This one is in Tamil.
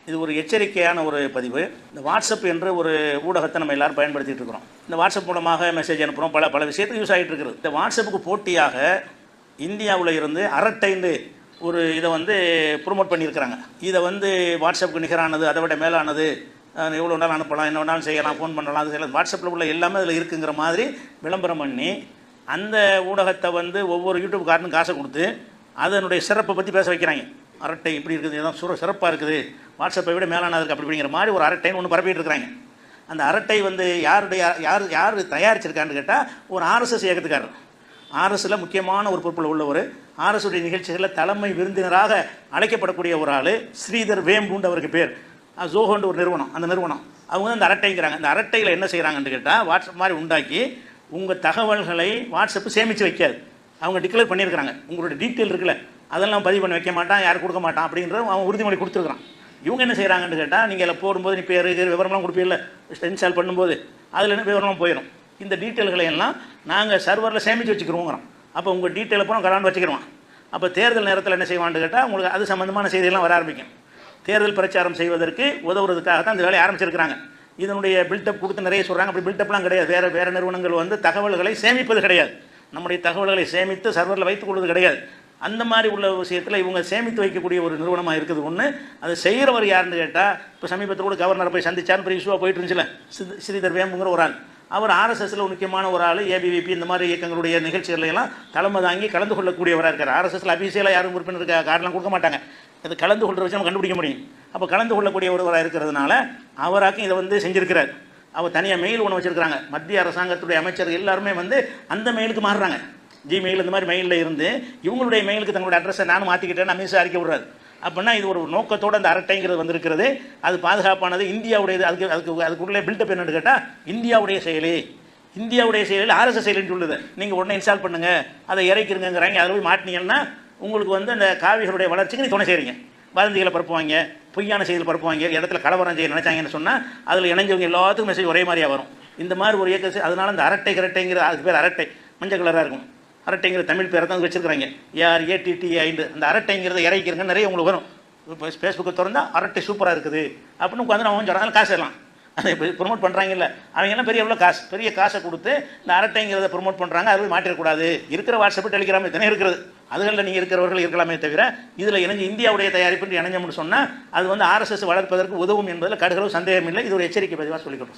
இது ஒரு எச்சரிக்கையான ஒரு பதிவு. இந்த வாட்ஸ்அப் என்ற ஒரு ஊடகத்தை நம்ம எல்லாரும் பயன்படுத்திகிட்டு இருக்கிறோம். இந்த வாட்ஸ்அப் மூலமாக மெசேஜ் அனுப்புகிறோம், பல விஷயத்துக்கு யூஸ் ஆகிட்டு இருக்குது. இந்த வாட்ஸ்அப்புக்கு போட்டியாக இந்தியாவில் இருந்து அரட்டைந்து ஒரு இதை ப்ரொமோட் பண்ணியிருக்கிறாங்க. இதை வாட்ஸ்அப்புக்கு நிகரானது, அதை விட மேலானது, எவ்வளோ நாள் அனுப்பலாம், என்ன வேணாலும் செய்யலாம், ஃபோன் பண்ணலாம், அது செய்யலாம், வாட்ஸ்அப்பில் உள்ள எல்லாமே அதில் இருக்குங்கிற மாதிரி விளம்பரம் பண்ணி அந்த ஊடகத்தை ஒவ்வொரு யூடியூப்காரனும் காசை கொடுத்து அதனுடைய சிறப்பை பற்றி பேச வைக்கிறாங்க. அரட்டை இப்படி இருக்குது, இதுதான் சிறப்பாக இருக்குது, வாட்ஸ்அப்பை விட மேலானது இருக்குது அப்படிங்கிற மாதிரி ஒரு அரட்டைன்னு ஒன்று பரப்பிட்டு இருக்கிறாங்க. அந்த அரட்டை யார் தயாரிச்சிருக்கான்னு கேட்டால் ஒரு ஆர்எஸ்எஸ் இயக்கத்துக்காரர். ஆர்எஸ்ஸில் முக்கியமான ஒரு பொறுப்பில் உள்ளவர், ஆர்எஸ்ஸுடைய நிகழ்ச்சிகளில் தலைமை விருந்தினராக அழைக்கப்படக்கூடிய ஒரு ஆள், ஸ்ரீதர் வேம்புண்டு அவருக்கு பேர். ஜோஹோண்டு ஒரு நிறுவனம், அந்த நிறுவனம் அவங்க அந்த அரட்டைங்கிறாங்க. அந்த அரட்டையில் என்ன செய்கிறாங்கன்னு கேட்டால் வாட்ஸ்அப் மாதிரி உண்டாக்கி உங்கள் தகவல்களை வாட்ஸ்அப்பு சேமித்து வைக்காது. அவங்க டிக்ளேர் பண்ணியிருக்கிறாங்க, உங்களுடைய டீட்டெயில் இருக்குல்ல அதெல்லாம் பதிவு பண்ணி வைக்க மாட்டான், யாரும் கொடுக்க மாட்டான் அப்படின்ற அவன் உறுதிமொழி கொடுத்துருக்குறான். இவங்க என்ன செய்கிறாங்கன்னு கேட்டால் நீங்கள் அதில் போடும்போது நீ பேர் விவரம்லாம் கொடுப்பீங்கல்ல, இன்ஸ்டால் பண்ணும்போது அதில் என்ன விவரம்லாம் போயிடும். இந்த டீட்டெயில்களை எல்லாம் நாங்கள் சர்வரில் சேமித்து வச்சுக்கிறோங்கிறோம். அப்போ உங்கள் டீட்டெயிலை பூரா கலாண்டு வச்சுக்கிறோம். அப்போ தேர்தல் நேரத்தில் என்ன செய்வான்னு கேட்டால் உங்களுக்கு அது சம்மந்தமான செய்தியெல்லாம் வர ஆரம்பிக்கும். தேர்தல் பிரச்சாரம் செய்வதற்கு உதவுறதுக்காக தான் இந்த வேலையை ஆரம்பிச்சிருக்கிறாங்க. இதனுடைய பில்டப் கொடுத்து நிறைய சொல்கிறாங்க. அப்படி பில்டப்லாம் கிடையாது. வேறு நிறுவனங்கள் தகவல்களை சேமிப்பது கிடையாது, நம்முடைய தகவல்களை சேமித்து சர்வரில் வைத்துக் கொள்வது கிடையாது. அந்த மாதிரி உள்ள விஷயத்தில் இவங்க சேமித்து வைக்கக்கூடிய ஒரு நிறுவனமாக இருக்குது ஒன்று. அதை செய்கிறவர் யாருன்னு கேட்டால் இப்போ சமீபத்தில் கூட கவர்னரை போய் சந்திச்சான்னு பெரிய இஷ்யூவாக போயிட்டு இருந்துச்சுல, ஸ்ரீதர் வேம்புங்கிற ஒரு ஆள். அவர் ஆர்எஸ்எஸ்ல முக்கியமான ஒரு ஆள், ஏபிவிபி இந்த மாதிரி இயக்கங்களுடைய நிகழ்ச்சிகளெல்லாம் தலைமை தாங்கி கலந்து கொள்ளக்கூடியவராக இருக்கார். ஆர்எஸ்எஸ்ல அபிஷியலாக யாரும் உறுப்பினர் கார்டெலாம் கொடுக்க மாட்டாங்க, இது கலந்து கொள்கிற வச்சு நம்ம கண்டுபிடிக்க முடியும். அப்போ கலந்து கொள்ளக்கூடிய ஒருவராக இருக்கிறதுனால அவராக்கும் இதை செஞ்சுருக்கிறார். அவர் தனியாக மெயில் ஒன்று வச்சுருக்கிறாங்க. மத்திய அரசாங்கத்துடைய அமைச்சர் எல்லாருமே அந்த மெயிலுக்கு மாறுறாங்க. ஜிமெயில் இந்த மாதிரி மெயிலில் இருந்து இவங்களுடைய மெயிலுக்கு தங்களுடைய அட்ரஸை நானும் மாற்றிக்கிட்டேன்னு அமித்ஷா அறிக்கை விடுறாரு. அப்படின்னா இது ஒரு நோக்கத்தோடு அந்த அரட்டைங்கிறது வந்திருக்கிறது. அது பாதுகாப்பானது, இந்தியாவுடையது. அதுக்குள்ளே பில்டப் என்னன்னு கேட்டால் இந்தியாவுடைய செயலில் ஆர்எஸ்எஸ் செயலின்னு சொல்லுது. நீங்கள் உடனே இன்ஸ்டால் பண்ணுங்கள், அதை இறக்கிருங்கிறாங்க. அதில் போய் மாட்டினீங்கன்னா உங்களுக்கு அந்த காவிகளுடைய வளர்ச்சிக்கு நீ துணை செய்கிறீங்க. வதந்திகளை பரப்புவாங்க, பொய்யான செய்திகள் பரப்புவாங்க, இடத்துல கலவரம் செய்ய நினைச்சாங்கன்னு சொன்னால் அதில் இணைஞ்சவங்க எல்லாத்துக்கும் மெசேஜ் ஒரே மாதிரியாக வரும். இந்த மாதிரி ஒரு இயக்கம். அதனால அந்த அரட்டைங்கிற அதுக்கு பேர் அரட்டை, மஞ்சள் கலராக இருக்கும். அரட்டைங்கிற தமிழ் பேரை தான் வச்சுருக்கிறாங்க, ARATTI. அந்த அரட்டைங்கிறத இறக்கிருங்க நிறைய உங்களுக்கு வரும். இப்போ ஃபேஸ்புக்கை திறந்தால் அரட்டை சூப்பராக இருக்குது அப்படின்னு அவங்க சொல்கிறாங்க. காசு எல்லாம் அதை ப்ரொமோட் பண்ணுறாங்கல்ல, அவங்க எல்லாம் பெரிய காசை கொடுத்து இந்த அரட்டைங்கிறத ப்ரொமோட் பண்ணுறாங்க. அது போய் மாட்டிடக்கூடாது. இருக்கிற வாட்ஸ்அப்பு, டெலிகிராம் இத்தனை இருக்கிறது, அதுகளில் நீங்கள் இருக்கிறவர்கள் இருக்கலாமே தவிர இதில் இணைஞ்சு இந்தியாவுடைய தயாரிப்பு இணைஞ்சோம்னு சொன்னால் அது ஆர்எஸ்எஸ் வளர்ப்பதற்கு உதவும் என்பதில் கடுகளவு சந்தேகம் இல்லை. இது ஒரு எச்சரிக்கை பதிவாக சொல்லிக்கிறோம்.